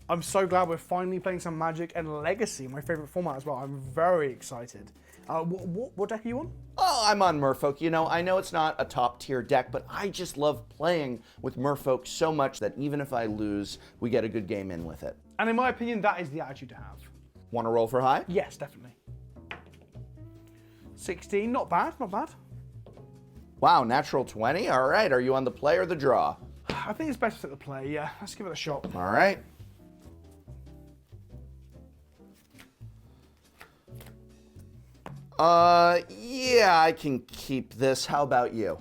I'm so glad we're finally playing some Magic and Legacy, my favorite format as well. I'm very excited. What deck are you on? Oh, I'm on Merfolk. You know, I know it's not a top tier deck, but I just love playing with Merfolk so much that even if I lose, we get a good game in with it. And in my opinion, that is the attitude to have. Want to roll for high? Yes, definitely. 16, not bad, not bad. Wow, natural 20? All right, are you on the play or the draw? I think it's best to take the play, yeah. Let's give it a shot. All right. Yeah, I can keep this. How about you?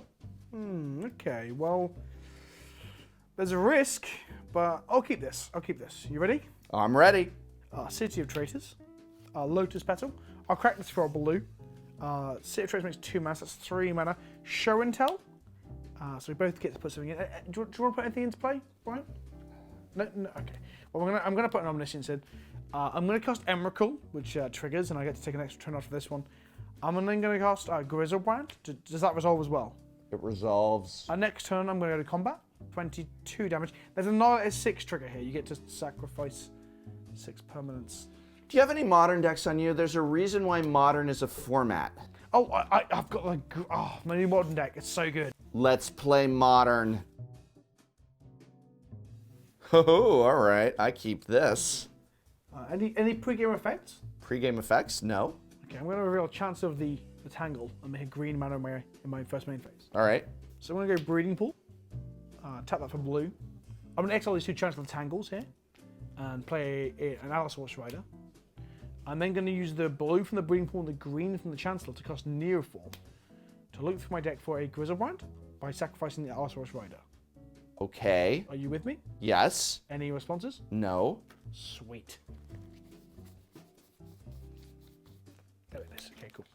Okay, well, there's a risk, but I'll keep this. I'll keep this. You ready? I'm ready. City of Traitors, Lotus Petal. I'll crack this for a blue. City of Traitors makes 2 mana, so that's 3 mana. Show and Tell. So we both get to put something in. Do you want to put anything into play, Brian? No, okay. Well, I'm gonna put an Omniscience in. I'm gonna cast Emrakul, which triggers, and I get to take an extra turn after this one. I'm then gonna cast Grizzlebrand. Does that resolve as well? It resolves. Next turn, I'm gonna go to combat. 22 damage. There's another 6 trigger here. You get to sacrifice 6 permanents. Do you have any modern decks on you? There's a reason why modern is a format. Oh, I've got like my new modern deck. It's so good. Let's play modern. Oh, all right. I keep this. Any pre-game effects? Pre-game effects? No. Okay, I'm going to reveal a chance of the Tangle and make a green mana in my first main phase. All right. So I'm going to go Breeding Pool. Tap that for blue. I'm going to exile these 2 Chancellor Tangles here and play an Allosaurus Rider. I'm then going to use the blue from the Breeding Pool and the green from the Chancellor to cast Neoform to look through my deck for a Grizzlebrand by sacrificing the Allosaurus Rider. Okay. Are you with me? Yes. Any responses? No. Sweet. There it is. Okay, cool.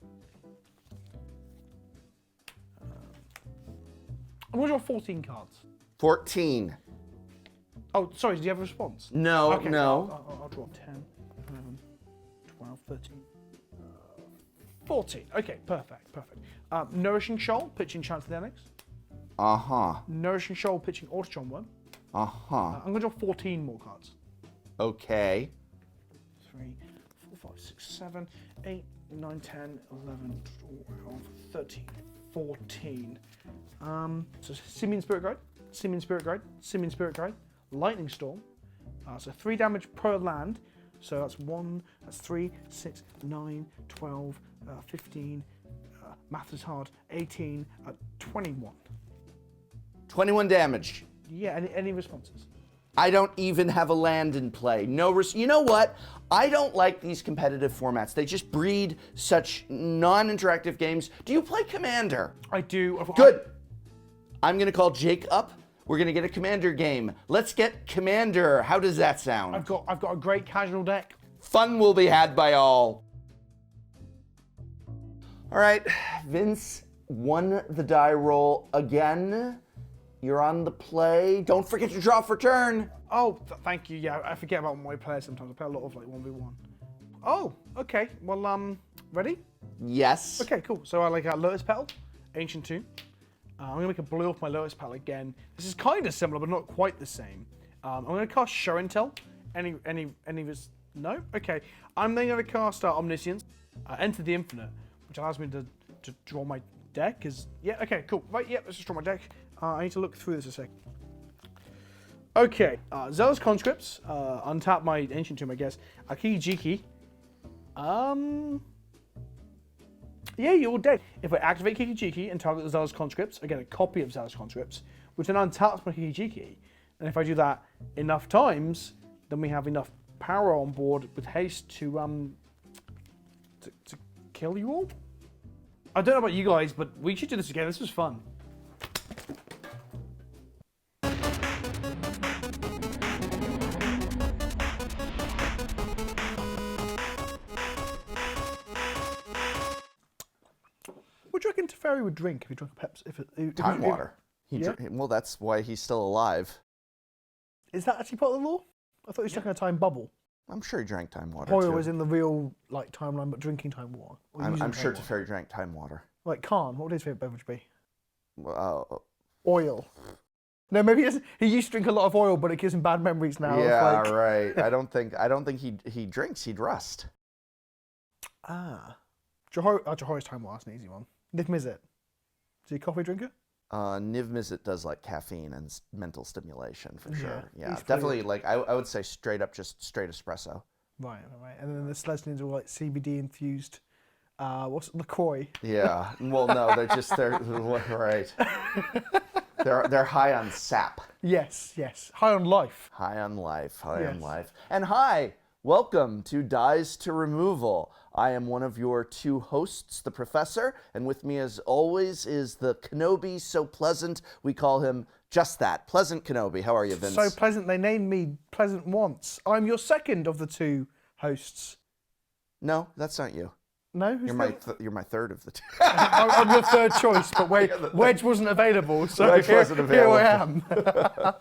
I'm going to draw 14 cards. 14. Oh, sorry, did you have a response? No, Okay, no. I'll draw 10, 11, 12, 13, 14. Okay, perfect. Nourishing Shoal, pitching Chance of the Annex. Uh-huh. Nourishing Shoal, pitching Autotron Worm. Uh-huh. I'm going to draw 14 more cards. Okay. 3, 4, 5, 6, 7, 8, 9, 10, 11, 12, 13, 14. So Simian Spirit Guide, Simian Spirit Guide, Simian Spirit Guide, Lightning Storm. So 3 damage per land. So that's 1, that's 3, 6, 9, 12, 15, math is hard, 18, 21. 21 damage. Yeah, any responses? I don't even have a land in play. You know what? I don't like these competitive formats. They just breed such non-interactive games. Do you play Commander? I do. Good. I'm going to call Jake up. We're going to get a Commander game. Let's get Commander. How does that sound? I've got a great casual deck. Fun will be had by all. All right, Vince won the die roll again. You're on the play. Don't forget to draw for turn. Oh, thank you. Yeah, I forget about my players sometimes. I play a lot of like 1v1. Oh, okay. Well, ready? Yes. Okay, cool. So I like Lotus Petal, Ancient Tomb. I'm gonna make a blue off my Lotus Petal again. This is kind of similar, but not quite the same. I'm gonna cast Show and Tell. Any of this? No. Okay. I'm then gonna cast Omniscience, Enter the Infinite, which allows me to draw my deck. Okay, cool. Right. Yeah. Let's just draw my deck. I need to look through this a sec. Okay. Zealous Conscripts. Untap my Ancient Tomb, I guess. Akiji Jiki. Yeah, you're dead. If I activate Kiki-Jiki and target the Zealous Conscripts, I get a copy of Zealous Conscripts, which then untaps my Kiki-Jiki. And if I do that enough times, then we have enough power on board with haste to kill you all. I don't know about you guys, but we should do this again. This was fun. What do you reckon Teferi would drink if he drank a Pepsi? Time water. Well, that's why he's still alive. Is that actually part of the law? I thought he was drinking a time bubble. I'm sure he drank time water Hoyle too. was in the real timeline, but drinking time water. I'm sure Teferi drank time water. Like Khan, what would his favourite beverage be? Well, Oil. No, maybe he used to drink a lot of oil, but it gives him bad memories now. Yeah, Of like, right. I don't think he drinks. He'd rust. Johori's time was an easy one. Niv Mizzet. Is he a coffee drinker? Niv Mizzet does like caffeine and mental stimulation for sure. Yeah, he's definitely. Like I would say straight up, just straight espresso. Right. And then the Sleslins are like CBD infused. What's it, LaCroix? Yeah. Well, no, they're right. They're high on sap. Yes. High on life. High on life. High on Yes. life. And hi, welcome to Dies to Removal. I am one of your two hosts, the Professor, and with me as always is the Kenobi, so pleasant we call him just that, Pleasant Kenobi. How are you, Vince? So pleasant, they named me Pleasant once. I'm your second of the two hosts. No, that's not you. No? Who's You're my third of the two. I'm your third choice, but Wedge wasn't available, so Wedge wasn't available. Here I am.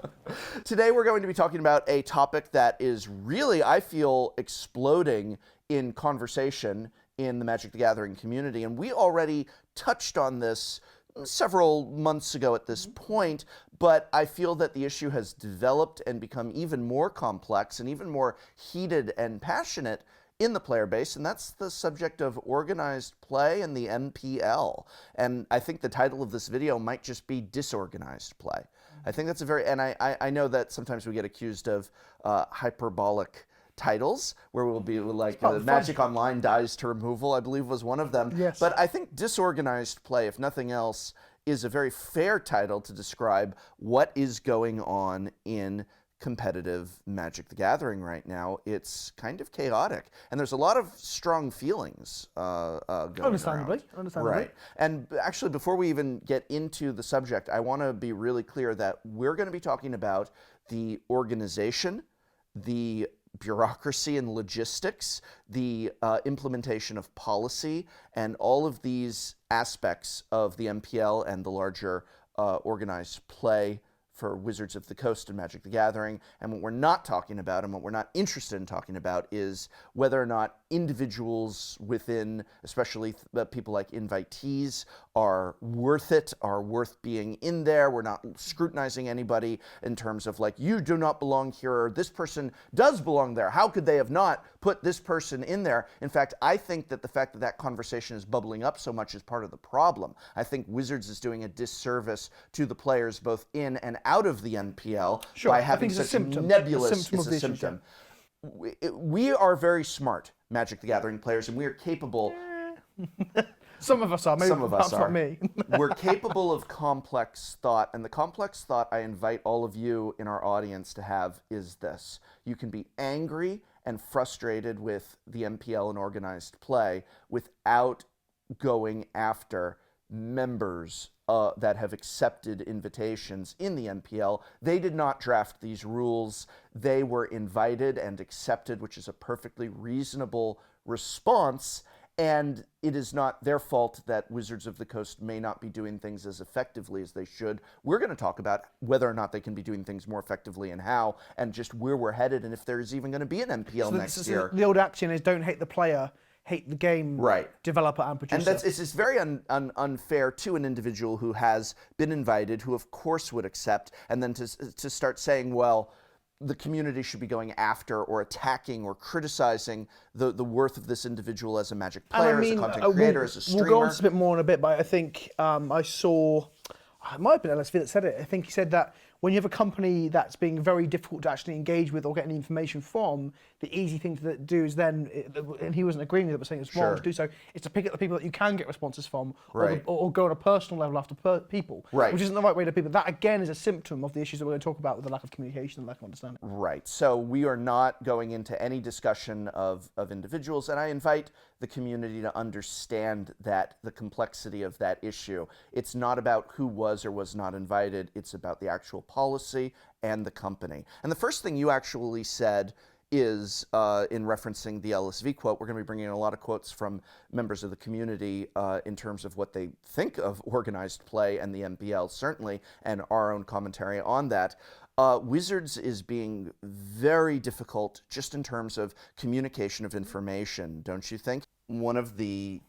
Today we're going to be talking about a topic that is really, I feel, exploding in conversation in the Magic the Gathering community. And we already touched on this several months ago at this point, but I feel that the issue has developed and become even more complex and even more heated and passionate in the player base, and that's the subject of organized play and the MPL. And I think the title of this video might just be Disorganized Play. I think that's a very, and I know that sometimes we get accused of hyperbolic titles, where we'll be like Magic Online Dies to Removal, I believe was one of them. Yes. But I think Disorganized Play, if nothing else, is a very fair title to describe what is going on in competitive Magic the Gathering right now. It's kind of chaotic, and there's a lot of strong feelings going Understandably. around. Right. And actually, before we even get into the subject, I want to be really clear that we're going to be talking about the organization, the bureaucracy and logistics, the implementation of policy, and all of these aspects of the MPL and the larger organized play for Wizards of the Coast and Magic the Gathering. And what we're not talking about and what we're not interested in talking about is whether or not individuals within, especially people like invitees, are worth it, are worth being in there. We're not scrutinizing anybody in terms of like, you do not belong here, or this person does belong there. How could they have not put this person in there? In fact, I think that the fact that that conversation is bubbling up so much is part of the problem. I think Wizards is doing a disservice to the players both in and out of the NPL by having such a nebulous symptom. We are very smart Magic the Gathering players, and we are capable. Some of us are, maybe Some of us not are. me. We're capable of complex thought, and the complex thought I invite all of you in our audience to have is this. You can be angry and frustrated with the MPL and organized play without going after members that have accepted invitations in the MPL. They did not draft these rules. They were invited and accepted, which is a perfectly reasonable response. And it is not their fault that Wizards of the Coast may not be doing things as effectively as they should. We're going to talk about whether or not they can be doing things more effectively and how, and just where we're headed, and if there's even going to be an MPL next year. The old action is don't hate the player, hate the game developer and producer. And it's just very unfair to an individual who has been invited, who of course would accept, and then to start saying, well, the community should be going after or attacking or criticizing the worth of this individual as a Magic player, as a content creator, as a streamer. We'll go on to this a bit more in a bit, but I think I saw, it might have been LSV that said it. I think he said that when you have a company that's being very difficult to actually engage with or get any information from, the easy thing to do is then, and he wasn't agreeing with it, but saying it's wrong to do so, is to pick up the people that you can get responses from, or go on a personal level after people, which isn't the right way to people. That again is a symptom of the issues that we're going to talk about with the lack of communication and lack of understanding. Right. So we are not going into any discussion of individuals, and I invite the community to understand that the complexity of that issue. It's not about who was or was not invited. It's about the actual policy and the company. And the first thing you actually said is in referencing the LSV quote. We're going to be bringing in a lot of quotes from members of the community in terms of what they think of organized play and the MPL, certainly, and our own commentary on that. Wizards is being very difficult just in terms of communication of information, don't you think? One of the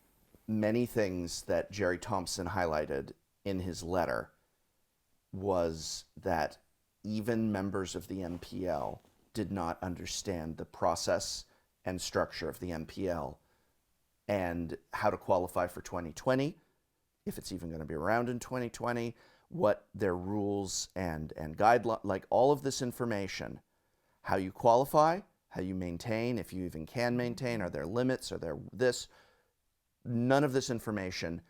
many things that Jerry Thompson highlighted in his letter was that even members of the MPL did not understand the process and structure of the MPL and how to qualify for 2020, if it's even going to be around in 2020, what their rules and guidelines, like all of this information, how you qualify, how you maintain, if you even can maintain, are there limits, are there this, none of this information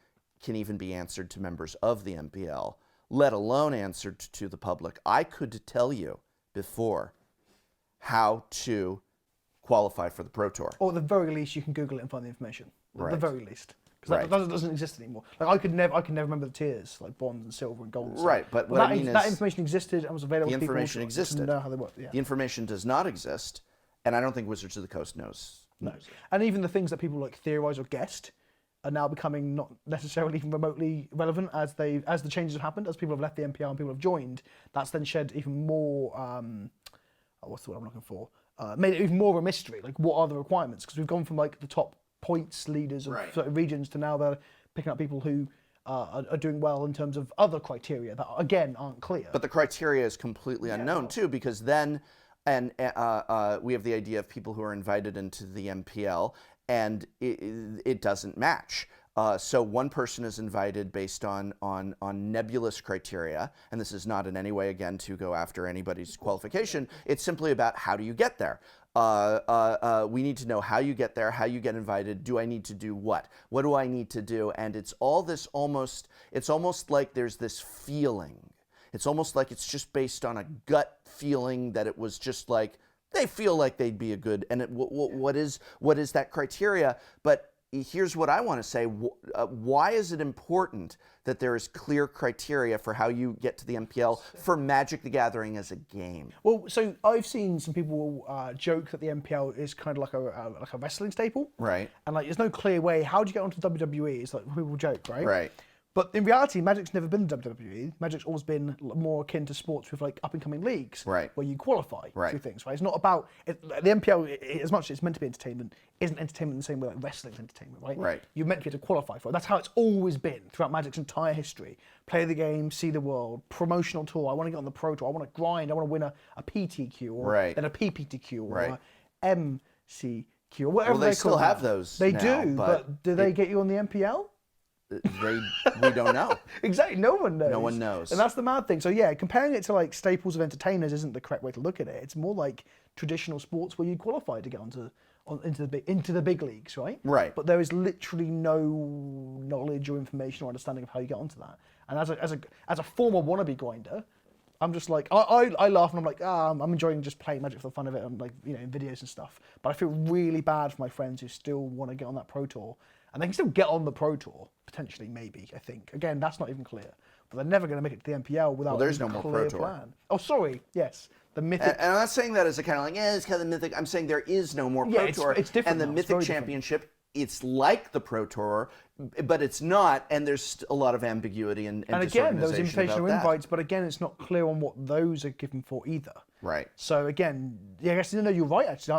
can even be answered to members of the MPL, let alone answered to the public. I could tell you before how to qualify for the Pro Tour. Or at the very least, you can Google it and find the information. At Right. the very least. Because that doesn't exist anymore. Like I could never remember the tiers, like bronze and silver and gold. And Right, but what that, I mean that is information existed and was available the to people information to existed. know how they work. Yeah. The information does not exist, and I don't think Wizards of the Coast knows. No. And even the things that people like theorize or guessed are now becoming not necessarily even remotely relevant as the changes have happened, as people have left the MPL and people have joined. That's then shed even more. What's the word I'm looking for? Made it even more of a mystery. Like, what are the requirements? Because we've gone from like the top points leaders of certain regions to now they're picking up people who are doing well in terms of other criteria that again aren't clear. But the criteria is completely unknown too, because then, we have the idea of people who are invited into the MPL, and it doesn't match. So one person is invited based on nebulous criteria, and this is not in any way, again, to go after anybody's qualification. It's simply about how do you get there. We need to know how you get there, how you get invited. Do I need to do what? What do I need to do? And it's all this it's almost like there's this feeling. It's almost like it's just based on a gut feeling that it was just like, they feel like they'd be a good, and what is that criteria? But here's what I want to say. Why is it important that there is clear criteria for how you get to the MPL for Magic the Gathering as a game? Well, so I've seen some people joke that the MPL is kind of like a wrestling staple. Right. And like, there's no clear way. How do you get onto WWE? It's like people joke, right? Right. But in reality, Magic's never been WWE. Magic's always been more akin to sports with like up-and-coming leagues, Right. where you qualify Right. through things. Right? It's not about the MPL. As much as it's meant to be entertainment, isn't entertainment in the same way like wrestling's entertainment, right? Right. You're meant to be able to qualify for it. That's how it's always been throughout Magic's entire history. Play the game, see the world, promotional tour. I want to get on the Pro Tour. I want to grind. I want to win a PTQ or Right. then a PPTQ or Right. a MCQ or whatever Well, they they still call have that. those They now, do, but do they get you on the MPL? We don't know. Exactly, no one knows. No one knows. And that's the mad thing. So yeah, comparing it to like staples of entertainers isn't the correct way to look at it. It's more like traditional sports where you qualify to get into the big leagues, right? Right. But there is literally no knowledge or information or understanding of how you get onto that. And as a former wannabe grinder, I'm just like I laugh and I'm like I'm enjoying just playing Magic for the fun of it. I'm like in videos and stuff. But I feel really bad for my friends who still want to get on that Pro Tour. And they can still get on the Pro Tour, potentially, maybe, I think. Again, that's not even clear. But they're never going to make it to the MPL without there's a no more clear Pro Tour. plan. Oh, sorry, yes. The Mythic... And I'm not saying that as a kind of like, it's kind of Mythic. I'm saying there is no more Pro Tour. it's different And the now. It's Mythic very different. Championship, it's like the Pro Tour, but it's not, and there's a lot of ambiguity and again, those disorganization invitational about that. invites, but again, it's not clear on what those are given for either. Right. So again, yeah, I guess no, you're right. Actually,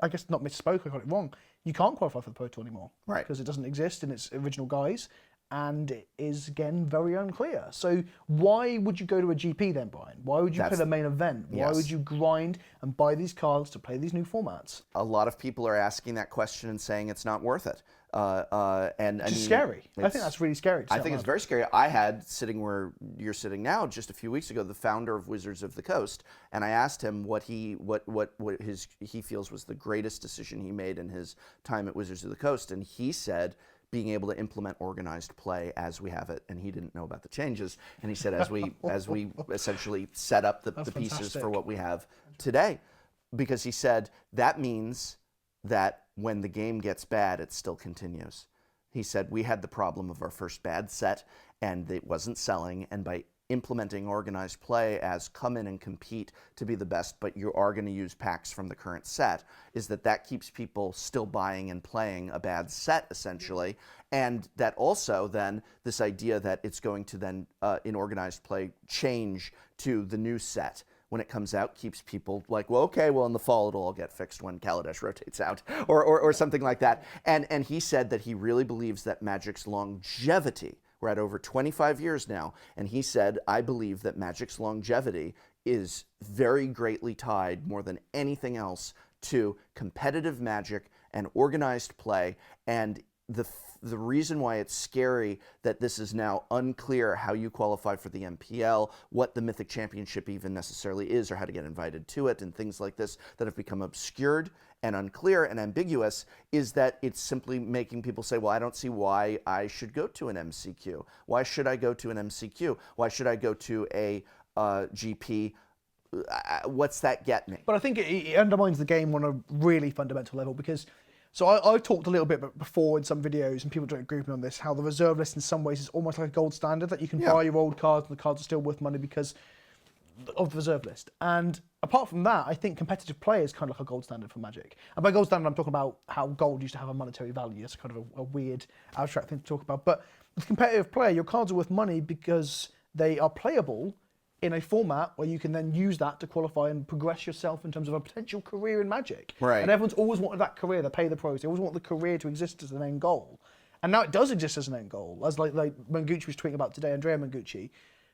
I guess not misspoke. I got it wrong. You can't qualify for the Pro Tour anymore, Right. Because it doesn't exist in its original guise, and it is again very unclear. So why would you go to a GP then, Brian? Why would you play the main event? Why Yes. would you grind and buy these cards to play these new formats? A lot of people are asking that question and saying it's not worth it. And It's scary. I think that's really scary. I think it's very scary. I had, sitting where you're sitting now, just a few weeks ago, the founder of Wizards of the Coast, and I asked him what he feels was the greatest decision he made in his time at Wizards of the Coast, and he said being able to implement organized play as we have it, and he didn't know about the changes, and he said as we essentially set up the pieces fantastic. for what we have today, because he said that means that when the game gets bad, it still continues. He said, we had the problem of our first bad set and it wasn't selling, and by implementing organized play as come in and compete to be the best, but you are going to use packs from the current set, is that keeps people still buying and playing a bad set, essentially. And that also then, this idea that it's going to then, in organized play, change to the new set when it comes out, keeps people like, well, okay, well, in the fall it'll all get fixed when Kaladesh rotates out, or something like that. And he said that he really believes that Magic's longevity We're at over 25 years now, and he said, I believe that Magic's longevity is very greatly tied, more than anything else, to competitive Magic and organized play. And the reason why it's scary that this is now unclear how you qualify for the MPL, what the Mythic Championship even necessarily is, or how to get invited to it, and things like this that have become obscured and unclear and ambiguous, is that it's simply making people say, well, I don't see why I should go to an MCQ. Why should I go to an MCQ? Why should I go to a GP? What's that get me? But I think it undermines the game on a really fundamental level, because so I've talked a little bit before in some videos, and people don't agree with me on this, how the reserve list in some ways is almost like a gold standard, that you can buy your old cards and the cards are still worth money because of the reserve list. And apart from that, I think competitive play is kind of like a gold standard for Magic. And by gold standard, I'm talking about how gold used to have a monetary value. It's kind of a weird, abstract thing to talk about. But with competitive play, your cards are worth money because they are playable in a format where you can then use that to qualify and progress yourself in terms of a potential career in Magic. Right. And everyone's always wanted that career. They pay the pros. They always want the career to exist as an end goal. And now it does exist as an end goal. As like Mangucci was tweeting about today, Andrea Mangucci,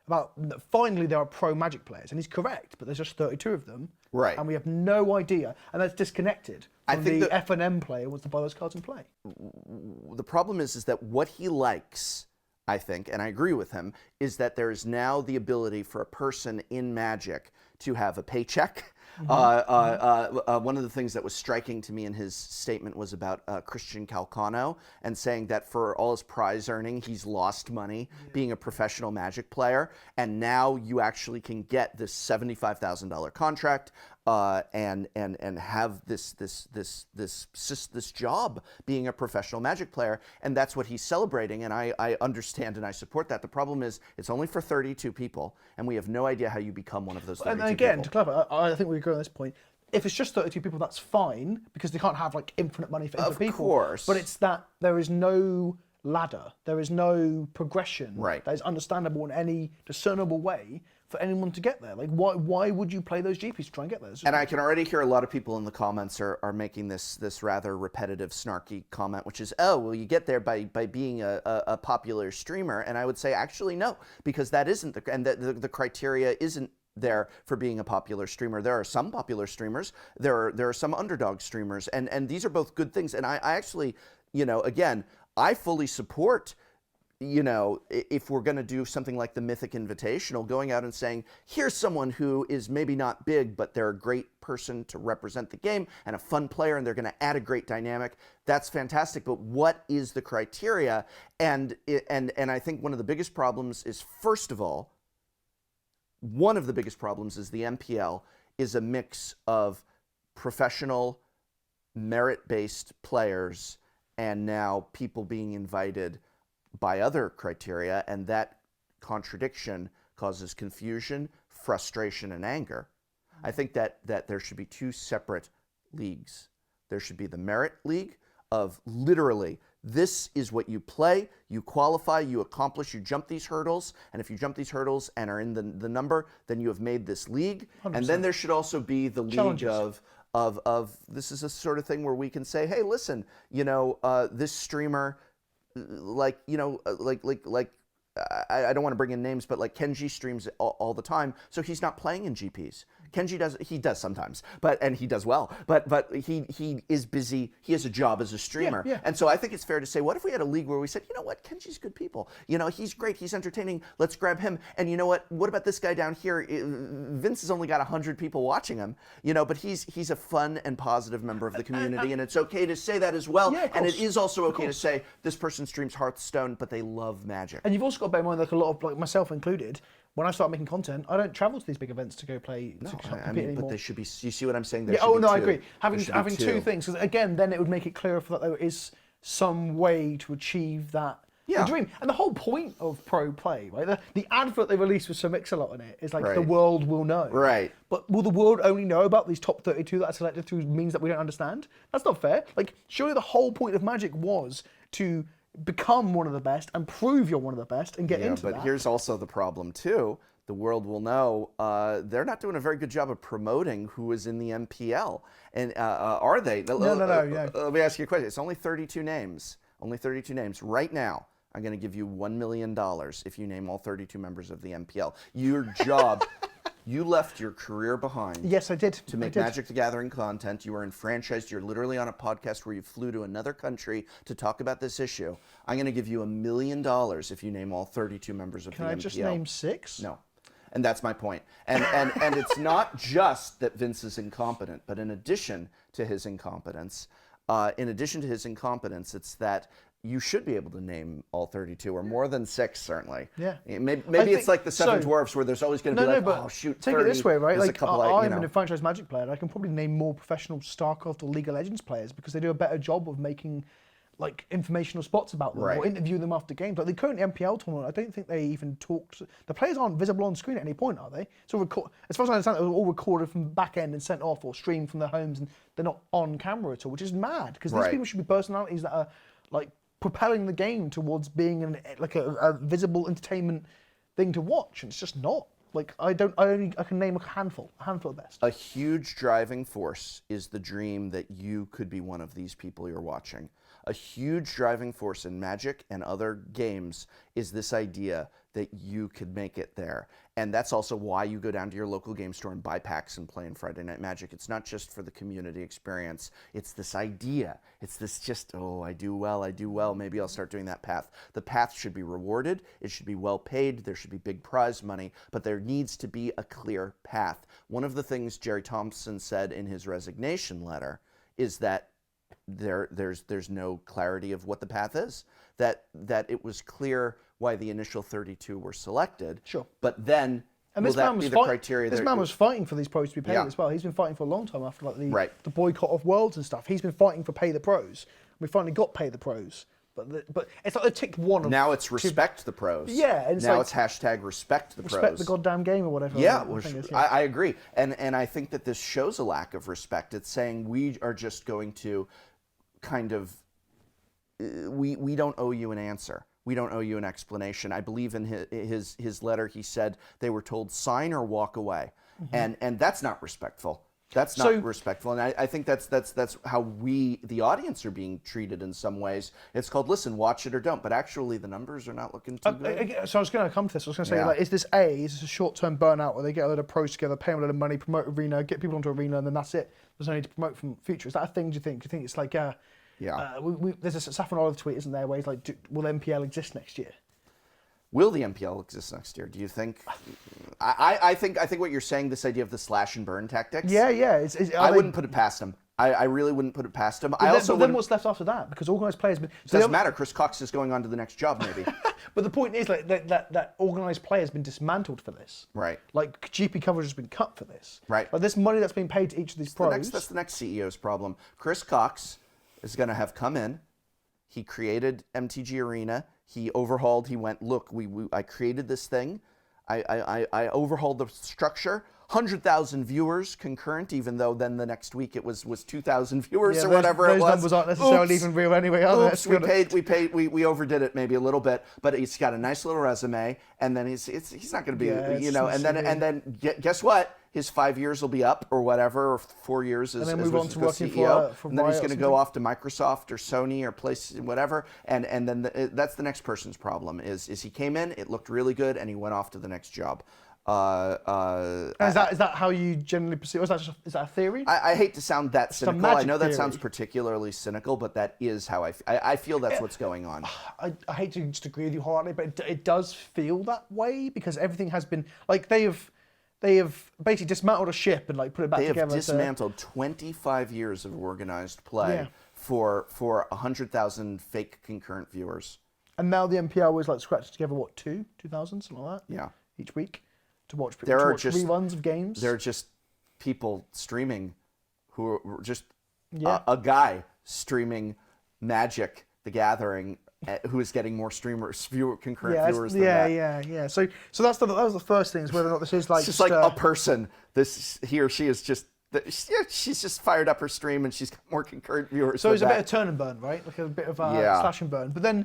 about finally there are pro Magic players. And he's correct, but there's just 32 of them. Right. And we have no idea. And that's disconnected from the F&M player who wants to buy those cards and play. The problem is that what he likes, I think, and I agree with him, is that there is now the ability for a person in Magic to have a paycheck. One of the things that was striking to me in his statement was about Christian Calcano, and saying that for all his prize earning, he's lost money being a professional Magic player, and now you actually can get this $75,000 contract and have this job being a professional Magic player, and that's what he's celebrating, and I understand and I support that. The problem is it's only for 32 people, and we have no idea how you become one of those 32 and again, people. to clarify, I think we agree on this point. If it's just 32 people, that's fine, because they can't have like infinite money for infinite people. Of course. But it's that there is no ladder, there is no progression that is understandable in any discernible way for anyone to get there. Like, why would you play those GPs to try and get there? And I can already hear a lot of people in the comments are making this rather repetitive, snarky comment, which is, oh, well, you get there by being a popular streamer. And I would say, actually, no, because that isn't the criteria isn't there for being a popular streamer. There are some popular streamers. There are some underdog streamers, and these are both good things. And I actually, again, I fully support, if we're going to do something like the Mythic Invitational, going out and saying, here's someone who is maybe not big, but they're a great person to represent the game and a fun player, and they're going to add a great dynamic. That's fantastic. But what is the criteria? And I think one of the biggest problems is, first of all, one of the biggest problems is the MPL is a mix of professional, merit-based players and now people being invited by other criteria, and that contradiction causes confusion, frustration, and anger. I think that there should be two separate leagues. There should be the merit league of literally, this is what you play, you qualify, you accomplish, you jump these hurdles, and if you jump these hurdles and are in the number, then you have made this league. 100%. And then there should also be the league of this is a sort of thing where we can say, hey, listen, this streamer, I don't want to bring in names, but like Kenji streams all the time, so he's not playing in GPs. Kenji does sometimes, and he does well, but he is busy. He has a job as a streamer. Yeah. And so I think it's fair to say, what if we had a league where we said, you know what, Kenji's good people. He's great, he's entertaining, let's grab him. And you know what about this guy down here? Vince has only got 100 people watching him, but he's a fun and positive member of the community, and it's okay to say that as well. Yeah, and it is also okay to say, this person streams Hearthstone, but they love Magic. And you've also got to bear in mind, like a lot of, like myself included, when I start making content, I don't travel to these big events to go play. But they should be. You see what I'm saying? There I agree. Having two things, because again, then it would make it clearer that there is some way to achieve that dream. And the whole point of pro play, right? The advert they released with Sir Mix-a-Lot in it is like the world will know. Right. But will the world only know about these top 32 that are selected through means that we don't understand? That's not fair. Like, surely the whole point of Magic was to become one of the best and prove you're one of the best and get into that. But here's also the problem too. The world will know they're not doing a very good job of promoting who is in the MPL. And are they? No. Let me ask you a question. It's only 32 names. Only 32 names right now. I'm going to give you $1 million if you name all 32 members of the MPL. Your job, you left your career behind. Yes, I did. To make Magic the Gathering content. You are enfranchised. You're literally on a podcast where you flew to another country to talk about this issue. I'm going to give you $1 million if you name all 32 members of the MPL. Can I just name 6? No. And that's my point. And it's not just that Vince is incompetent, but in addition to his incompetence, it's that you should be able to name all 32, or more than 6, certainly. Yeah. Maybe it's like the Seven Dwarfs, where there's always going to be oh, shoot, 30. Take it this way, right? There's Like, a couple I'm an franchise Magic player, and I can probably name more professional StarCraft or League of Legends players because they do a better job of making like informational spots about them or interviewing them after games. Like the current MPL tournament, I don't think they even talked. The players aren't visible on screen at any point, are they? So as far as I understand, it was all recorded from the back end and sent off or streamed from their homes, and they're not on camera at all, which is mad because these people should be personalities that are like propelling the game towards being a visible entertainment thing to watch, and it's just not. Like I can name a handful at best. A huge driving force is the dream that you could be one of these people you're watching. A huge driving force in Magic and other games is this idea that you could make it there. And that's also why you go down to your local game store and buy packs and play in Friday Night Magic. It's not just for the community experience. It's this idea. It's this just, oh, I do well, maybe I'll start doing that path. The path should be rewarded. It should be well paid. There should be big prize money, but there needs to be a clear path. One of the things Jerry Thompson said in his resignation letter is that there's no clarity of what the path is. That it was clear why the initial 32 were selected. Sure. But then and will that be the criteria? This man was fighting for these pros to be paid as well. He's been fighting for a long time after like the boycott of Worlds and stuff. He's been fighting for pay the pros. We finally got pay the pros. But it's like they ticked one of now it's respect the pros. Yeah, and now it's hashtag respect the pros. Respect the goddamn game or whatever. Yeah, I agree, and I think that this shows a lack of respect. It's saying we are just going to kind of we don't owe you an answer. We don't owe you an explanation. I believe in his letter he said they were told sign or walk away, and that's not respectful. That's not respectful, and I think that's how we, the audience, are being treated in some ways. It's called, listen, watch it or don't, but actually the numbers are not looking too good. So I was going to come to this. I was going to say, like, is this a short-term burnout where they get a lot of pros together, pay them a lot of money, promote Arena, get people onto Arena, and then that's it? There's no need to promote from future. Is that a thing, do you think? Do you think it's like, there's a Saffron Olive tweet, isn't there, where he's like, will MPL exist next year? Will the MPL exist next year? Do you think? I think what you're saying, this idea of the slash and burn tactics. Yeah. I wouldn't put it past them. I really wouldn't put it past them. But then what's left after that? Because organised players. It doesn't matter. Chris Cox is going on to the next job, maybe. But the point is, like, that organised play has been dismantled for this. Right. Like GP coverage has been cut for this. Right. Like this money that's being paid to each of these pros. That's the next CEO's problem. Chris Cox is going to have come in. He created MTG Arena. He overhauled. He went, look, I created this thing. I overhauled the structure. 100,000 viewers concurrent, even though then the next week it was 2,000 viewers or whatever it was. Those numbers aren't necessarily even real anyway, are they? We overdid it maybe a little bit, but he's got a nice little resume, and then he's not going to be, and then guess what? His 5 years will be up or whatever, or 4 years as CEO, and then he's going to go off to Microsoft or Sony or place whatever, and then that's the next person's problem. Is he came in, it looked really good, and he went off to the next job. Is that how you generally perceive? Is that a theory? I hate to sound that cynical. I know that sounds particularly cynical, but that is how I feel. That's what's going on. I hate to just agree with you wholeheartedly, but it does feel that way because everything has been like they have basically dismantled a ship and like put it back together. They have dismantled 25 years of organized play for 100,000 fake concurrent viewers. And now the MPL was like scratched together 2,000, something like that. Yeah, each week. To watch reruns of games. There are just people streaming who are just a guy streaming Magic the Gathering who is getting more concurrent viewers than that. Yeah. So that was the first thing, is whether or not this is like it's just like a person. He or she is just she's just fired up her stream and she's got more concurrent viewers. So it's a bit of turn and burn, right? Like a bit of slash and burn. But then,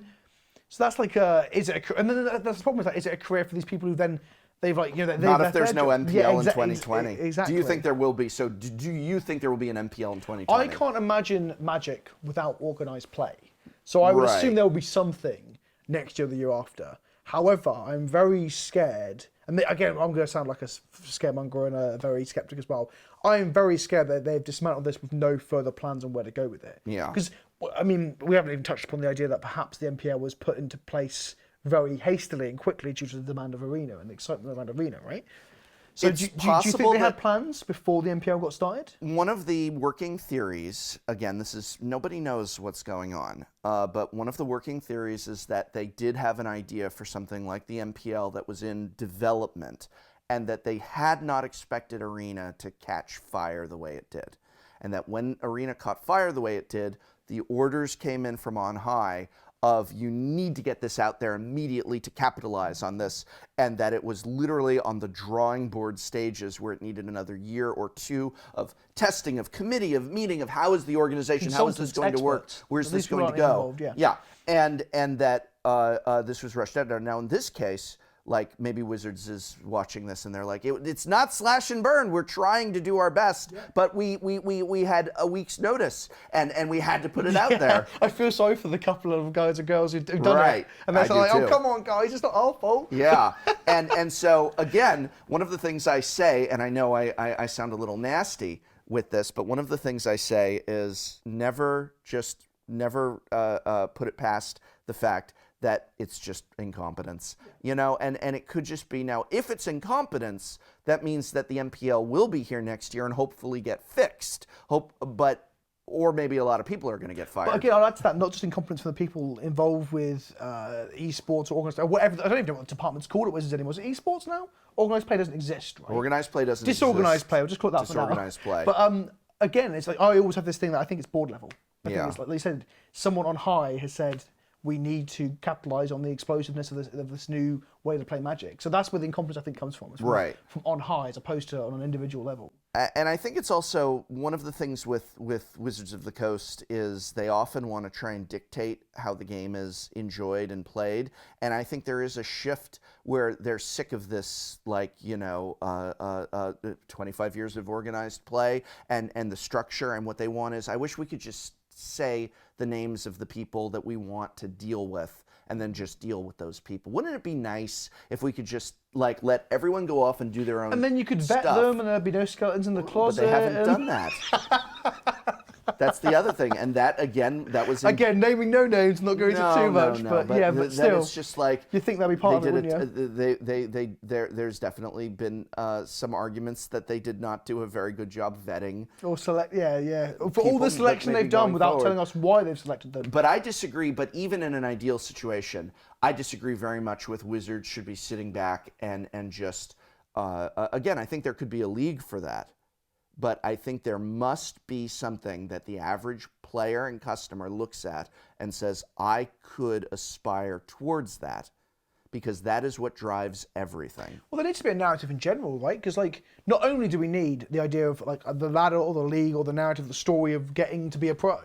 so that's like is it? And then that's the problem with that. Is it a career for these people who then? They've like not if there's no MPL in 2020. Exactly. Do you think there will be? So do you think there will be an MPL in 2020? I can't imagine Magic without organised play. So I would assume there will be something. next year or the year after. However, I'm very scared, and again, I'm going to sound like a scaremonger and a very skeptic as well. I am very scared that they've dismantled this with no further plans on where to go with it. Yeah. Because, I mean, we haven't even touched upon the idea that perhaps the MPL was put into place very hastily and quickly due to the demand of Arena and the excitement around Arena, right? So do you think they had plans before the MPL got started? One of the working theories, again, this is, nobody knows what's going on, but one of the working theories is that they did have an idea for something like the MPL that was in development, and that they had not expected Arena to catch fire the way it did. And that when Arena caught fire the way it did, the orders came in from on high of you need to get this out there immediately to capitalize on this, and that it was literally on the drawing board stages where it needed another year or two of testing, of committee, of meeting, of how is the organization, how is this going to work, where's this going to go? Yeah, and that this was rushed out there. Now in this case, like maybe Wizards is watching this and they're like, it's not slash and burn. We're trying to do our best, but we had a week's notice and we had to put it out there. I feel sorry for the couple of guys and girls who've done it. And they're like, oh, come on, guys, it's not our fault. Yeah, and so again, one of the things I say, and I know I sound a little nasty with this, but one of the things I say is never put it past the fact that it's just incompetence, you know, and it could just be now, if it's incompetence, that means that the MPL will be here next year and hopefully get fixed. Or maybe a lot of people are going to get fired. But again, I'll add to that, not just incompetence from the people involved with esports or organized, or whatever, I don't even know what the department's called at Wizards anymore. Is it esports now? Organized play doesn't exist, right? Organized play doesn't exist. Disorganized play, I'll just call it that Disorganized for now. play. But again, it's like, I always have this thing that I think it's board level. I think Yeah. it's like they said, someone on high has said, we need to capitalize on the explosiveness of this new way to play Magic. So that's where the incompetence, I think, comes from. It's right. From on high as opposed to on an individual level. And I think it's also one of the things with Wizards of the Coast is they often want to try and dictate how the game is enjoyed and played. And I think there is a shift where they're sick of this, like, 25 years of organized play and the structure. And what they want is, I wish we could just say the names of the people that we want to deal with and then just deal with those people. Wouldn't it be nice if we could just like let everyone go off and do their own and then you could vet them and there'd be no skeletons in the closet. But they haven't done that. That's the other thing, and that again, that was again naming no names, not going into too much, but yeah, but still, it's just like you think that'd be part of it, wouldn't you? There's definitely been some arguments that they did not do a very good job vetting or select, for all the selection they've done without telling us why they've selected them. But I disagree. But even in an ideal situation, I disagree very much with Wizards should be sitting back and just again, I think there could be a league for that. But I think there must be something that the average player and customer looks at and says, I could aspire towards that, because that is what drives everything. Well, there needs to be a narrative in general, right? Because, like, not only do we need the idea of, like, the ladder or the league or the narrative, the story of getting to be a pro,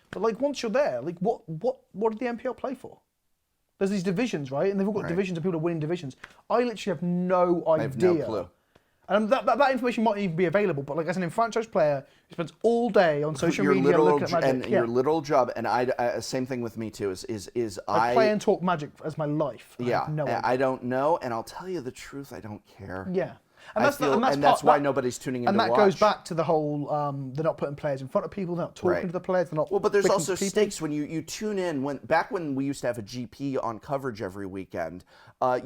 but, like, once you're there, like, what did the MPL play for? There's these divisions, right? And they've all got divisions of people winning divisions. I literally have no idea. I have no clue. And that information might even be available, but like as an enfranchised player who spends all day on social media looking at Magic, your literal job, and I same thing with me too. I play and talk Magic as my life. I don't know, and I'll tell you the truth, I don't care. Yeah. And that's why nobody's tuning in to watch. And that goes back to the whole, they're not putting players in front of people, they're not talking to the players, they're not. Well, but there's also stakes when you tune in. Back when we used to have a GP on coverage every weekend,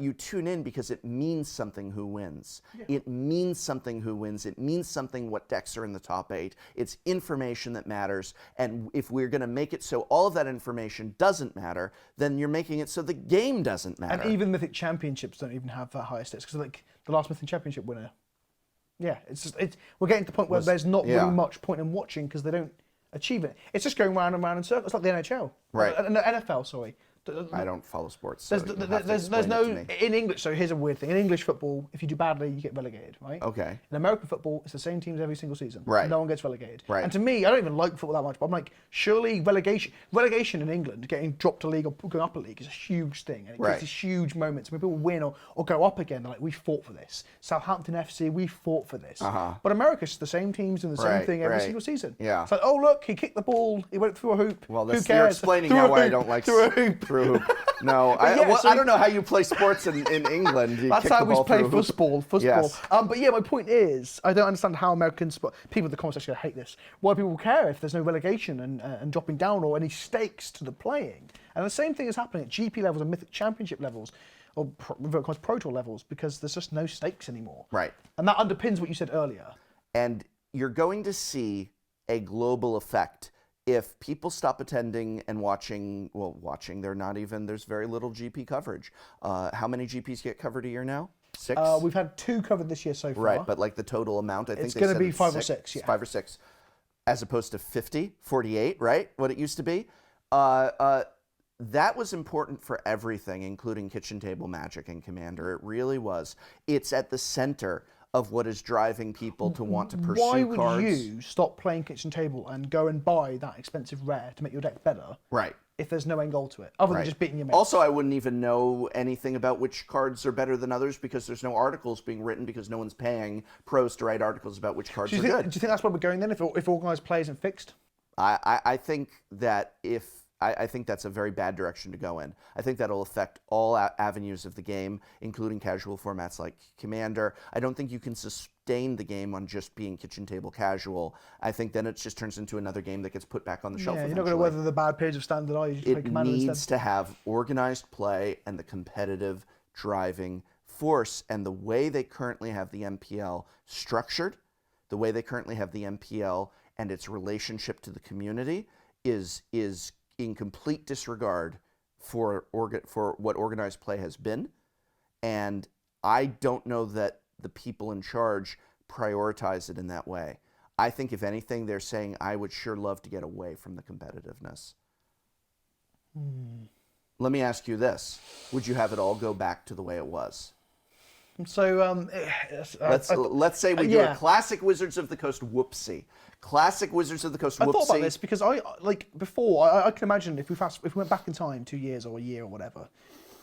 you tune in because it means something who wins. Yeah. It means something who wins. It means something what decks are in the top 8. It's information that matters. And if we're going to make it so all of that information doesn't matter, then you're making it so the game doesn't matter. And even Mythic Championships don't even have that high stakes, because like the last Mythic Championship winner. Yeah, we're getting to the point where there's not really much point in watching because they don't achieve it. It's just going round and round in circles. It's like the NHL. Right. The NFL, sorry. I don't follow sports. So there's no in English. So here's a weird thing: in English football, if you do badly, you get relegated, right? Okay. In American football, it's the same teams every single season. Right. No one gets relegated. Right. And to me, I don't even like football that much, but I'm like, surely relegation in England, getting dropped to league or going up a league, is a huge thing, and it creates these huge moments when people win or go up again. They're like, we fought for this. Southampton FC, we fought for this. But America's the same teams doing the same thing every single season. Yeah. It's like, oh look, he kicked the ball, he went through a hoop. Well, Who cares? You're explaining now why I don't like through a hoop. through hoop. No, yeah, I don't know how you play sports in England. You That's kick how the we ball play through a hoop. football. Yes. But yeah, my point is, I don't understand how people in the comments actually hate this. Why people care if there's no relegation and dropping down or any stakes to the playing. And the same thing is happening at GP levels and Mythic Championship levels, or Pro Tour levels, because there's just no stakes anymore. Right. And that underpins what you said earlier. And you're going to see a global effect if people stop attending and watching, there's very little GP coverage. How many GPs get covered a year now? 6? We've had 2 covered this year so far. Right, but like the total amount, I think it's they going to said be it's 5 or 6, yeah. 5 or 6, as opposed to 50, 48, right? What it used to be. That was important for everything, including Kitchen Table Magic and Commander. It really was. It's at the center of what is driving people to want to pursue Why would cards. you stop playing Kitchen Table and go and buy that expensive rare to make your deck better? Right. If there's no end goal to it, other than just beating your mates. Also, I wouldn't even know anything about which cards are better than others because there's no articles being written because no one's paying pros to write articles about which cards are good. Do you think that's where we're going then? If organized play isn't fixed? I think that I think that's a very bad direction to go in. I think that'll affect all avenues of the game, including casual formats like Commander. I don't think you can sustain the game on just being kitchen table casual. I think then it just turns into another game that gets put back on the shelf. Yeah, you're not going to weather the bad periods of Standard, are you? Just play Commander needs instead. to have organized play and the competitive driving force. And the way they currently have the MPL structured, the way they currently have the MPL and its relationship to the community is in complete disregard for what organized play has been. And I don't know that the people in charge prioritize it in that way. I think, if anything, they're saying, I would sure love to get away from the competitiveness. Let me ask you this. Would you have it all go back to the way it was? So let's say we do a classic Wizards of the Coast whoopsie. Classic Wizards of the Coast whoopsie. I thought about this because I can imagine if we went back in time 2 years or a year or whatever,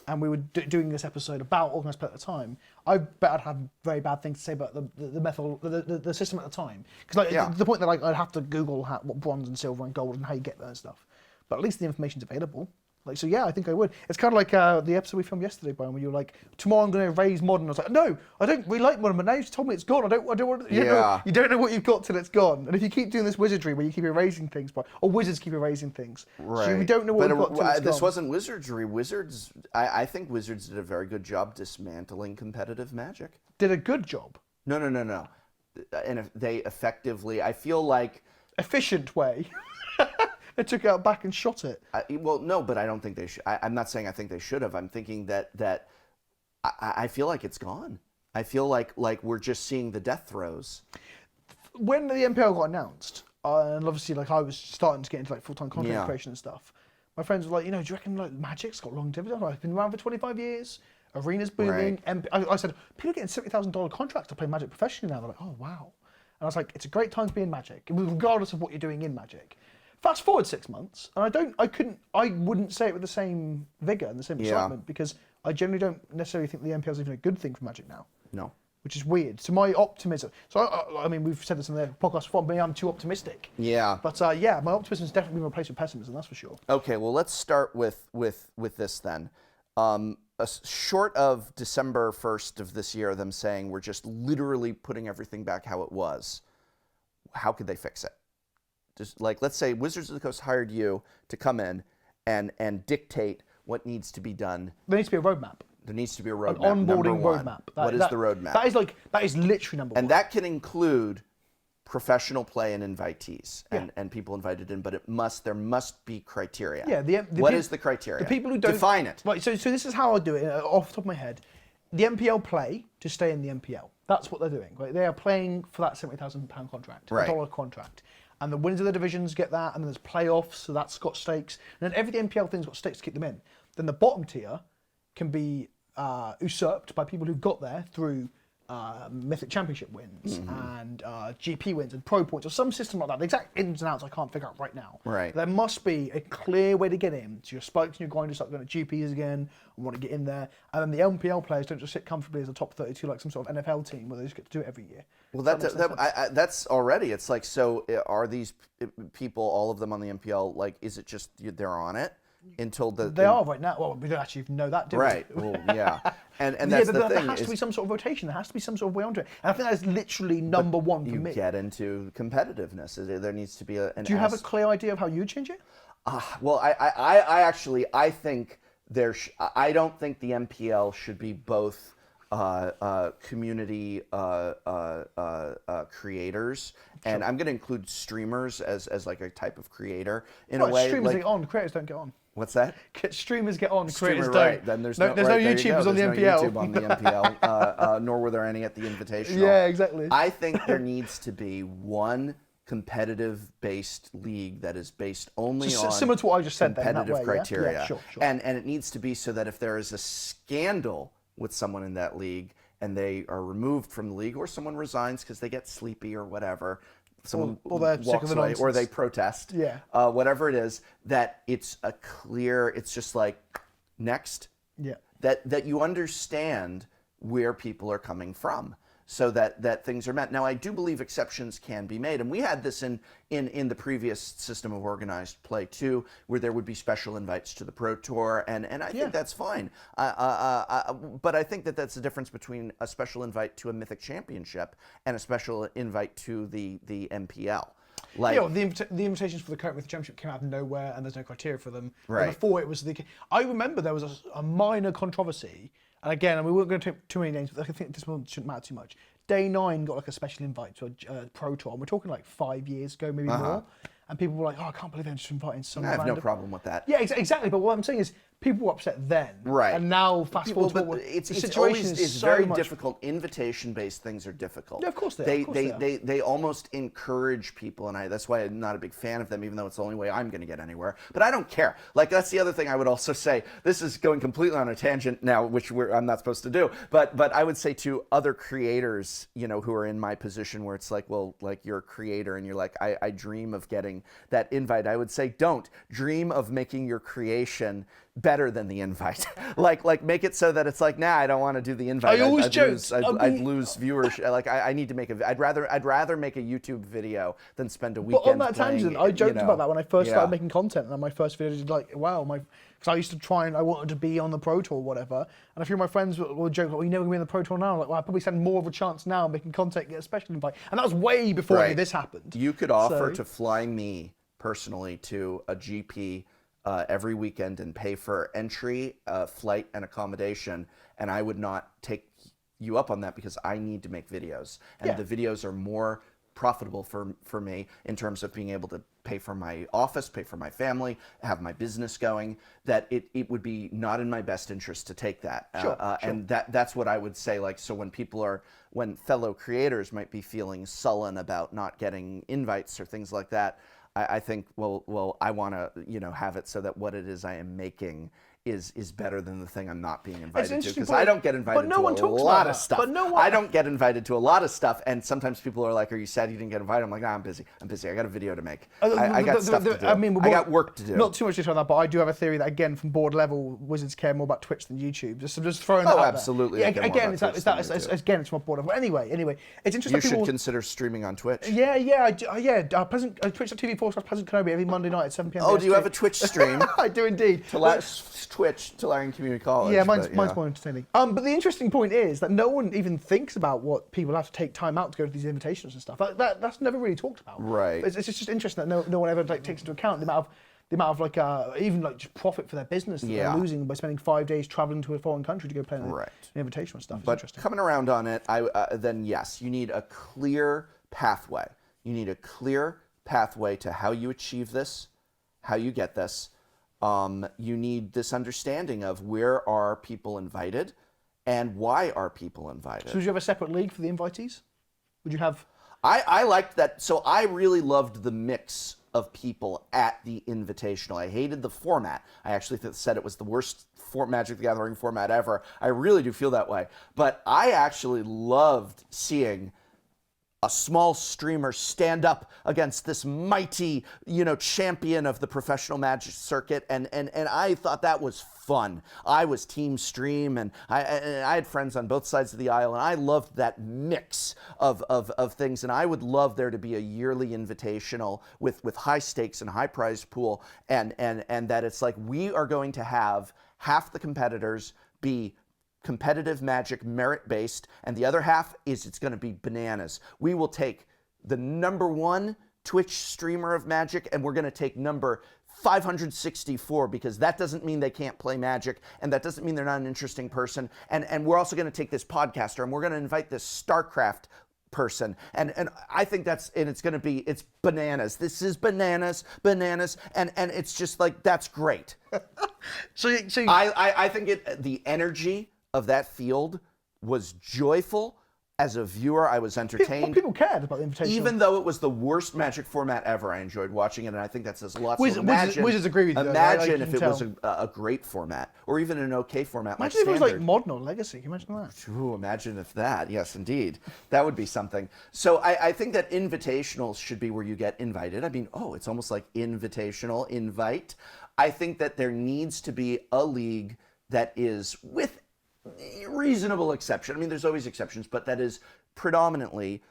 and we were doing this episode about organised play at the time, I bet I'd have very bad things to say about the system at the time. Because the point that I'd have to Google what bronze and silver and gold and how you get that and stuff. But at least the information's available. I think I would. It's kind of like the episode we filmed yesterday, Brian, where you were like, tomorrow I'm going to erase modern. I was like, no, I don't really like modern, but now you've told me it's gone. I don't want. You don't know what you've got till it's gone. And if you keep doing this wizardry where you keep erasing things, or wizards keep erasing things, right? So you don't know what you've got till it's this gone. wasn't wizardry. Wizards, I think Wizards did a very good job dismantling competitive Magic. Did a good job. No. And if they effectively, I feel like efficient way. They took it out back and shot it. No, but I don't think they should. I'm not saying I think they should have. I'm thinking that I feel like it's gone. I feel like we're just seeing the death throes. When the MPL got announced, and obviously I was starting to get into full-time content creation and stuff, my friends were like, do you reckon Magic's got longevity? It's been around for 25 years. Arena's booming. Right. I said, people are getting $70,000 contracts to play Magic professionally now. They're like, oh wow. And I was like, it's a great time to be in Magic, regardless of what you're doing in Magic. Fast forward 6 months, and I wouldn't say it with the same vigor and the same excitement because I generally don't necessarily think the MPL is even a good thing for Magic now. No. Which is weird. So my optimism. So I mean, we've said this in the podcast before. Maybe I'm too optimistic. Yeah. But my optimism is definitely been replaced with pessimism. That's for sure. Okay. Well, let's start with this then. Short of December 1st of this year, them saying we're just literally putting everything back how it was. How could they fix it? Just let's say Wizards of the Coast hired you to come in and dictate what needs to be done. There needs to be a roadmap. There needs to be a roadmap. An onboarding roadmap. What is the roadmap? That is literally number one. And that can include professional play and invitees and people invited in, but there must be criteria. Yeah. What is the criteria? The people who don't define it. Right. So this is how I do it off the top of my head. The MPL play to stay in the MPL. That's what they're doing. Right. They are playing for that £70,000 contract, right. $1 contract. And the winners of the divisions get that, and then there's playoffs, so that's got stakes. And then every MPL thing's got stakes to keep them in. Then the bottom tier can be usurped by people who've got there through Mythic Championship wins and GP wins and Pro Points or some system like that. The exact ins and outs I can't figure out right now. Right. There must be a clear way to get in. So your spikes and your grinders start going to GPs again and want to get in there. And then the MPL players don't just sit comfortably as a top 32 like some sort of NFL team where they just get to do it every year. Well, that's already. It's like, so are these people, all of them on the MPL, is it just they're on it? until the They are right now. Well, we don't actually know that, do we? right. Well, yeah, and Yeah, that's but the there thing. has to be some sort of rotation. There has to be some sort of way onto it. And I think that's literally number one for you me. get into competitiveness. There needs to be an. Do you have a clear idea of how you change it? Well, I actually think I don't think the MPL should be both community creators, and I'm going to include streamers as like a type of creator in a way. Streamers get on, creators don't get on. What's that? Streamers get on, creators Streamer, don't. right? Then there's no YouTubers on the there's MPL. No YouTube on the MPL, nor were there any at the Invitational. Yeah, exactly. I think there needs to be one competitive-based league that is based only on similar to what I just said. competitive then, that way, criteria. Yeah, sure. And it needs to be so that if there is a scandal with someone in that league and they are removed from the league, or someone resigns because they get sleepy or whatever, someone or they're sick of walks the away, or nonsense. they protest, Yeah. whatever it is, that it's a clear, it's just like, next, Yeah. that you understand where people are coming from, so that things are met. Now, I do believe exceptions can be made, and we had this in the previous system of organized play too, where there would be special invites to the Pro Tour, and I think that's fine. But I think that's the difference between a special invite to a Mythic Championship and a special invite to the MPL. Like, Yeah, well, the invitations for the current Mythic Championship came out of nowhere, and there's no criteria for them. Right. And before it was I remember there was a minor controversy, and again, and we weren't going to take too many names, but I think this one shouldn't matter too much. Day 9 got like a special invite to a Pro Tour, and we're talking like 5 years ago, maybe more. And people were like, "Oh, I can't believe they're just inviting someone." I have no random." problem with that. Yeah, exactly. But what I'm saying is, people were upset then, Right. And now, fast forward, Well, to but what it's the always situation is it's so very much. difficult. Invitation-based things are difficult. Yeah, of course they are. They almost encourage people, and that's why I'm not a big fan of them, even though it's the only way I'm going to get anywhere. But I don't care. Like, that's the other thing I would also say. This is going completely on a tangent now, which I'm not supposed to do. But I would say to other creators, who are in my position where it's like, well, like, you're a creator and you're like, I dream of getting that invite. I would say, don't dream of making your creation better than the invite. like make it so that it's like, nah, I don't want to do the invite. I always joke. I'd lose viewership. Like, I need to make I'd rather make a YouTube video than spend a weekend. But on that tangent, I joked about that when I first started Yeah. making content, and my first video did like, wow, because I used to try and I wanted to be on the Pro Tour or whatever, and a few of my friends would joke, well, you're never going to be on the Pro Tour now. Like, well, I probably stand more of a chance now making content, get a special invite. And that was way before any of this happened. You could offer So- to fly me personally to a GP every weekend and pay for entry, flight, and accommodation, and I would not take you up on that because I need to make videos, and Yeah. the videos are more profitable for me in terms of being able to pay for my office, pay for my family, have my business going, that it would be not in my best interest to take that. Sure. And that's what I would say. Like, so when fellow creators might be feeling sullen about not getting invites or things like that, I think, well, I want to, have it so that what it is I am making is better than the thing I'm not being invited to, interesting because point. I don't get invited But no to one a talks lot about of that. stuff. But no one- I don't get invited to a lot of stuff, and sometimes people are like, "Are you sad you didn't get invited?" I'm like, I'm busy. I got a video to make. I got stuff to do. I got work to do. Not too much to on that, but I do have a theory that, again, from board level, Wizards care more about Twitch than YouTube. Just throwing that out there. absolutely, Yeah, they care more again, about it's Twitch than YouTube. again, it's from board level. Anyway, it's interesting. You should people, consider streaming on Twitch. Yeah, Twitch.tv/Pleasant Kenobi every Monday night at 7 p.m. Oh, do you have a Twitch stream? I do indeed. Twitch, Tolarian Community College. Yeah, mine's but, more entertaining. But the interesting point is that no one even thinks about what people have to take time out to go to these invitations and stuff. That's never really talked about. Right. It's just interesting that no one ever takes into account the amount of like even like just profit for their business that they're losing by spending 5 days traveling to a foreign country to go play an invitation and stuff. It's But interesting. coming around on it, then yes, you need a clear pathway. You need a clear pathway to how you achieve this, how you get this. You need this understanding of where are people invited and why are people invited. So would you have a separate league for the invitees? Would you have? I liked that. So I really loved the mix of people at the Invitational. I hated the format. I actually said it was the worst Magic the Gathering format ever. I really do feel that way. But I actually loved seeing a small streamer stand up against this mighty, champion of the professional Magic circuit, and I thought that was fun. I was Team Stream, and I had friends on both sides of the aisle, and I loved that mix of things. And I would love there to be a yearly invitational with high stakes and high prize pool, and that it's like we are going to have half the competitors be competitive Magic merit-based, and the other half is it's going to be bananas. We will take the #1 Twitch streamer of Magic, and we're going to take number 564, because that doesn't mean they can't play Magic, and that doesn't mean they're not an interesting person. And we're also going to take this podcaster, and we're going to invite this StarCraft person, and I think it's going to be, it's bananas. This is bananas, and it's just like, that's great. So I think the energy of that field was joyful. As a viewer, I was entertained. People cared about the invitation. Even though it was the worst Magic format ever, I enjoyed watching it, and I think that says lots. Wizards agree with you, though, right? Imagine if it was a great format, or even an okay format. Imagine if it was like Modern or Legacy. Can you imagine that? Ooh, imagine if that. Yes, indeed. That would be something. So I think that invitationals should be where you get invited. I mean, it's almost like invitational, invite. I think that there needs to be a league that is, with reasonable exception, I mean, there's always exceptions, but that is predominantly,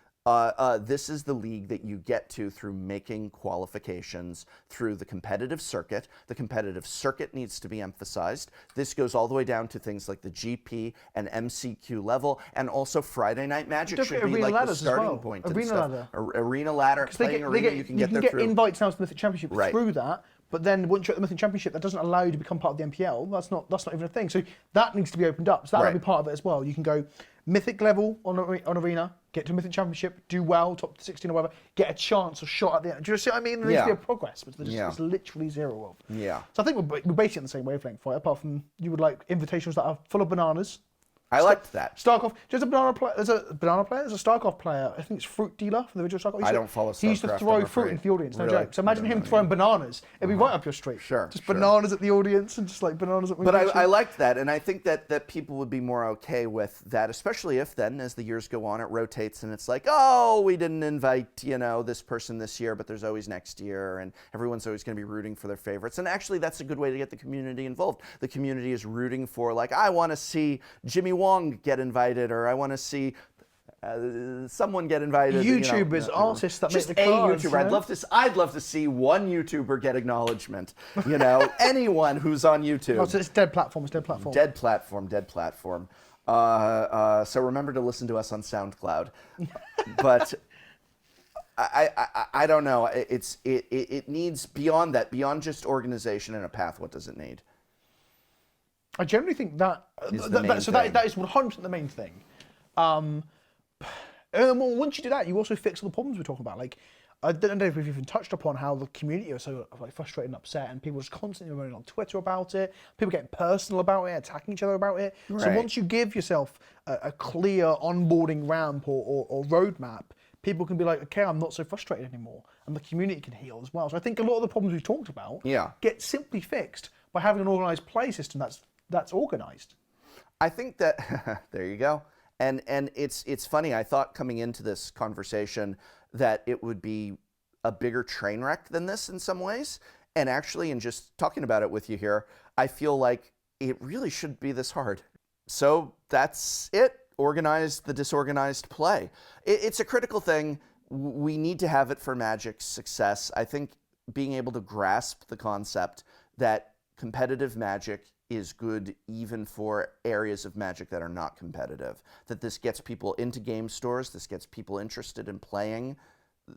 this is the league that you get to through making qualifications through the competitive circuit. The competitive circuit needs to be emphasized. This goes all the way down to things like the GP and MCQ level, and also Friday Night Magic should be like the starting point. Arena ladder. Arena ladder. Playing arena, you can get invites now to the Mythic Championship Right. through that. But then once you're at the Mythic Championship, that doesn't allow you to become part of the MPL. That's not even a thing. So that needs to be opened up. So that'll be part of it as well. You can go Mythic level on Arena, get to Mythic Championship, do well, top 16 or whatever, get a chance or shot at the end. Do you see what I mean? There needs to be a progress, but there's literally zero of. Yeah. So I think we're basically on the same wavelength, right? Apart from you would like invitations that are full of bananas. I liked that. StarCraft. There's a banana player. There's a StarCraft player. I think it's Fruit Dealer from the original StarCraft. I don't follow StarCraft. He used to throw fruit into the audience. No Really? joke. So imagine him throwing bananas. It'd be right up your street. Sure. Just bananas at the audience and just like bananas at. But I liked that, and I think that people would be more okay with that, especially if then, as the years go on, it rotates and it's like, oh, we didn't invite this person this year, but there's always next year, and everyone's always going to be rooting for their favorites. And actually, that's a good way to get the community involved. The community is rooting for, like, I want to see Jimmy Wong get invited, or I want to see someone get invited. YouTubers, artists that just make the cards. YouTuber. I'd love to see one YouTuber get acknowledgement. Anyone who's on YouTube. Oh, so it's dead platform. It's dead platform. Dead platform. So remember to listen to us on SoundCloud. But I don't know. It needs beyond that, beyond just organization and a path. What does it need? I generally think that that is 100% the main thing. And once you do that, you also fix all the problems we're talking about. Like, I don't know if we've even touched upon how the community are so like frustrated and upset, and people just constantly running on Twitter about it. People getting personal about it, attacking each other about it. Right. So once you give yourself a clear onboarding ramp or roadmap, people can be like, okay, I'm not so frustrated anymore, and the community can heal as well. So I think a lot of the problems we've talked about get simply fixed by having an organized play system that's organized. I think that there you go. And it's funny. I thought coming into this conversation that it would be a bigger train wreck than this in some ways. And actually, in just talking about it with you here, I feel like it really shouldn't be this hard. So that's it. Organize the disorganized play. It's a critical thing. We need to have it for Magic's success. I think being able to grasp the concept that competitive Magic is good even for areas of Magic that are not competitive. That this gets people into game stores, this gets people interested in playing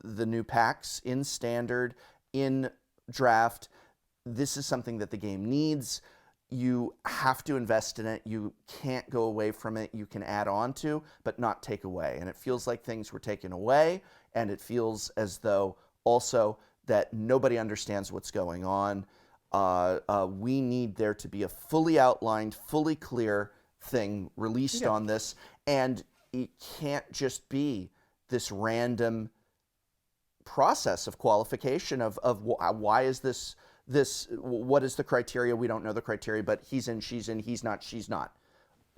the new packs in Standard, in Draft. This is something that the game needs. You have to invest in it. You can't go away from it. You can add on to, but not take away. And it feels like things were taken away, and it feels as though also that nobody understands what's going on. We need there to be a fully outlined, fully clear thing released on this, and it can't just be this random process of qualification of why is this, what is the criteria? We don't know the criteria, but he's in, she's in, he's not, she's not.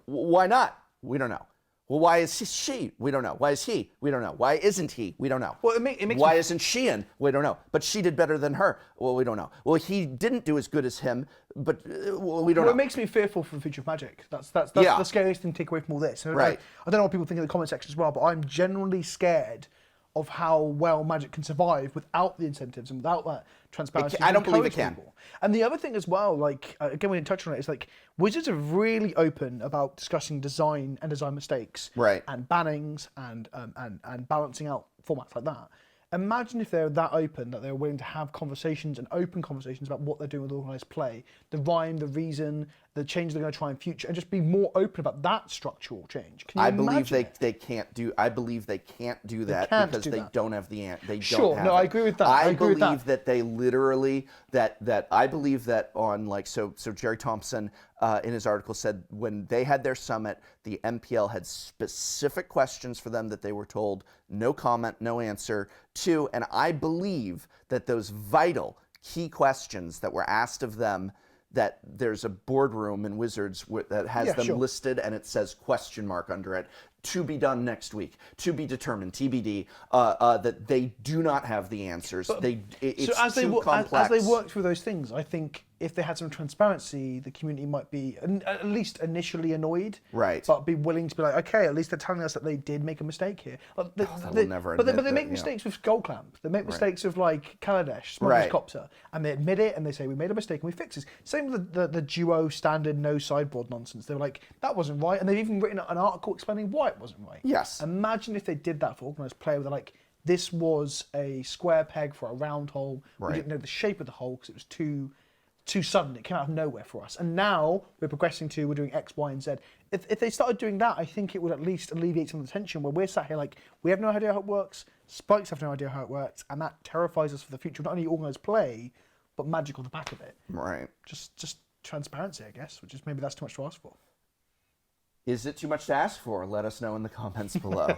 Why not? We don't know. Well, why is she? We don't know. Why is he? We don't know. Why isn't he? We don't know. Well, it makes why me... isn't she in? We don't know. But she did better than her. Well, we don't know. Well, he didn't do as good as him, but we don't know. It makes me fearful for the future of Magic. That's Yeah. the scariest thing to take away from all this. And Right. I don't know what people think in the comment section as well, but I'm generally scared of how well Magic can survive without the incentives and without that transparency. I don't to believe it encourage can. people. And the other thing as well, like, again, we didn't touch on it, is like, Wizards are really open about discussing design and design mistakes. Right. And bannings and balancing out formats like that. Imagine if they're that open that they're willing to have conversations and open conversations about what they're doing with organised play, the rhyme, the reason, the change they're going to try in future, and just be more open about that structural change. Can you I believe imagine it? they can't do. I believe they can't do that can't because do they that. don't have the they Sure, don't have no, it. I agree with that. I I agree with believe that. they literally that I believe that on like so Jerry Thompson in his article said when they had their summit, the MPL had specific questions for them that they were told no comment, no answer to, and I believe that those vital key questions that were asked of them, that there's a boardroom in Wizards that has them sure. listed and it says question mark under it, to be done next week, to be determined, TBD, that they do not have the answers. It's too complex. As they work through those things, I think if they had some transparency, the community might be at least initially annoyed, Right. But be willing to be like, okay, at least they're telling us that they did make a mistake here. Like, will never but they admit make that, mistakes with Skull Clamp. They make mistakes with like Kaladesh, Smuggler's Right. Copter, and they admit it and they say we made a mistake and we fix it. Same with the duo standard no sideboard nonsense. They were like that wasn't right, and they've even written an article explaining why it wasn't right. Yes. Imagine if they did that for organised play, where they're like, this was a square peg for a round hole. Right. We didn't know the shape of the hole because it was too sudden. It came out of nowhere for us. And now we're progressing to, we're doing X, Y, and Z. If they started doing that, I think it would at least alleviate some of the tension where we're sat here like, we have no idea how it works, Spikes have no idea how it works, and that terrifies us for the future of not only organised play, but Magic on the back of it. Right. Just transparency, I guess, which is maybe that's too much to ask for. Is it too much to ask for? Let us know in the comments below.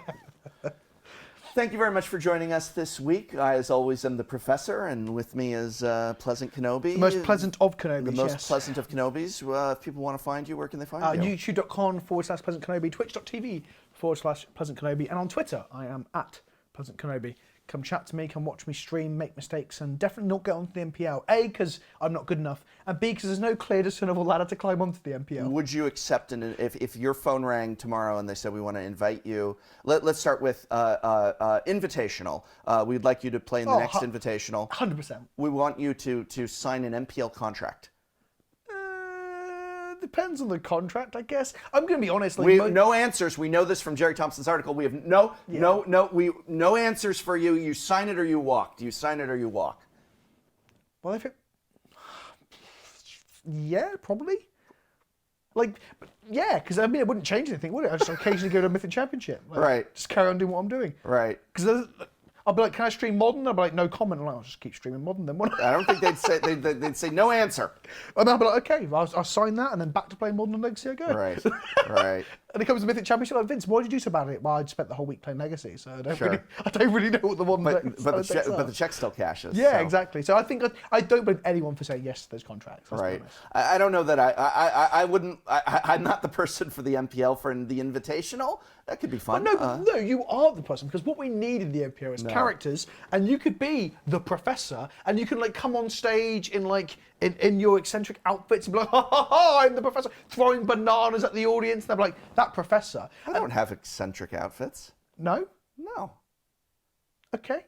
Thank you very much for joining us this week. I, as always, am the professor, and with me is Pleasant Kenobi. The most pleasant of Kenobis, The most yes. pleasant of Kenobis. If people want to find you, where can they find you? YouTube.com/Pleasant Kenobi, Twitch.tv/Pleasant Kenobi, and on Twitter, I am at Pleasant Kenobi. Come chat to me, come watch me stream, make mistakes, and definitely not get onto the MPL. A, because I'm not good enough, and B, because there's no clear discernible ladder to climb onto the MPL. Would you accept if your phone rang tomorrow and they said we want to invite you? Let's start with invitational. We'd like you to play in the next invitational. 100%. We want you to sign an MPL contract. Depends on the contract, I guess. I'm going to be honest. Like, No answers. We know this from Jerry Thompson's article. We have no answers for you. You sign it or you walk. Do you sign it or you walk? Well, yeah, probably. Like, yeah, because I mean, it wouldn't change anything, would it? I just occasionally go to a Mythic Championship. Like, Right. Just carry on doing what I'm doing. Right. Because I'll be like, can I stream Modern? I'll be like, no comment. I'm like, I'll just keep streaming Modern then. I don't think they'd say they'd say no answer. And I'll be like, okay, I'll sign that, and then back to playing Modern and Legacy I go. Right. Right. And it comes to Mythic Championship, like, Vince, what did you do about it? Well, I spent the whole week playing Legacy, so I don't, Sure. really know what the Modern But decks are. the check still cashes. Yeah, so. exactly. So I think I don't blame anyone for saying yes to those contracts. Let's be Right. honest. I don't know that I wouldn't. I'm not the person for the MPL for the invitational. That could be fun. No, you are the person, because what we need in the MPO is characters, and you could be the professor, and you can like come on stage in your eccentric outfits and be like, ha ha ha, I'm the professor, throwing bananas at the audience, and they're like, that professor. I don't have eccentric outfits. No? No. Okay.